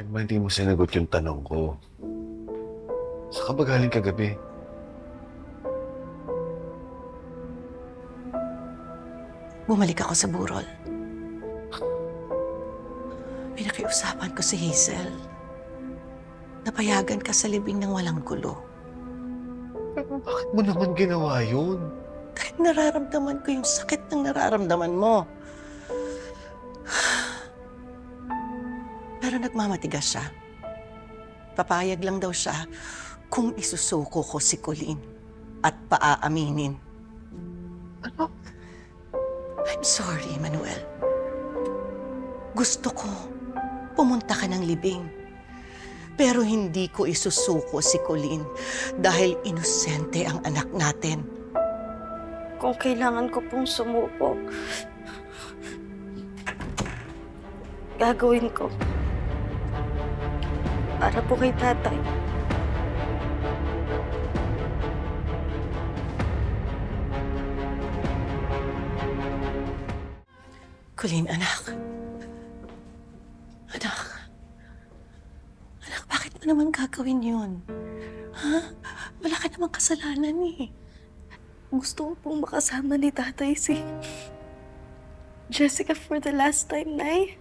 Bakit ba hindi mo sinagot yung tanong ko? Saan ka ba galing kagabi? Bumalik ako sa burol. Pinakiusapan ko si Hazel. Napayagan ka sa libing ng walang gulo. Pero bakit mo naman ginawa yun? Dahil nararamdaman ko yung sakit ng nararamdaman mo. Pero nagmamatigas siya. Papayag lang daw siya kung isusuko ko si Colleen at paaaminin. Ano? I'm sorry, Manuel. Gusto ko pumunta ka ng libing. Pero hindi ko isusuko si Colleen dahil inosente ang anak natin. Kung kailangan ko pong sumuko, gagawin ko. Para po kay tatay. Colleen, anak. Anak. Anak, bakit mo naman gagawin yun? Ha? Wala ka namang kasalanan eh. Gusto ko pong makasama ni tatay si Jessica for the last time, Nay.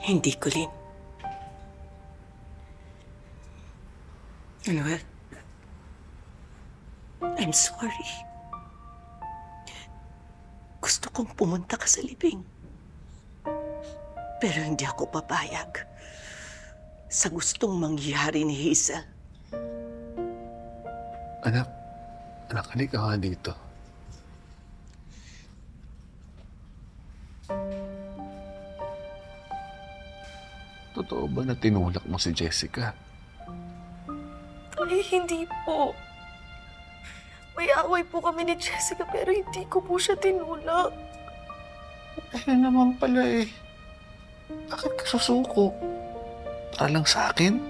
Hindi, Colleen. Manuel, I'm sorry. Gusto kong pumunta ka sa libing. Pero hindi ako papayag sa gustong mangyari ni Hazel. Anak, halika nga dito. Totoo ba na tinulak mo si Jessica? Ay, hindi po. May away po kami ni Jessica pero hindi ko po siya tinulak. Ayun naman pala eh. Bakit ka susuko? Para lang sa akin?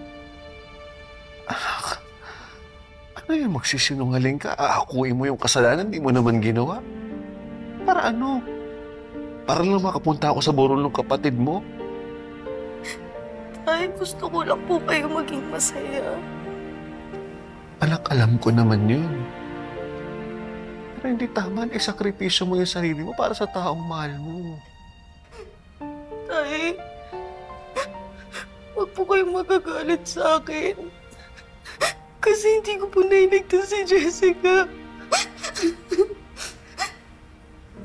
Anak, ano yung magsisinungaling ka? Aakuin mo yung kasalanan, di mo naman ginawa? Para ano? Para lang makapunta ako sa burol ng kapatid mo? Ay, gusto ko lang po kayo maging masaya. Anak, alam ko naman yun. Pero hindi tama na isakripisyo mo yung sarili mo para sa taong mahal mo. Tay, huwag po kayong magagalit sa akin. Kasi hindi ko po nailigtas si Jessica.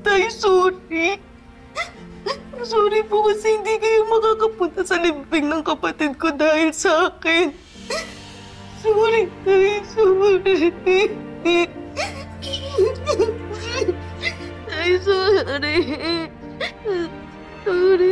Tay, sorry. Sorry po kasi hindi kayo makakapunta sa libing ng kapatid ko dahil sa akin. Sorry, Tay, sorry. Tay, sorry. Sorry.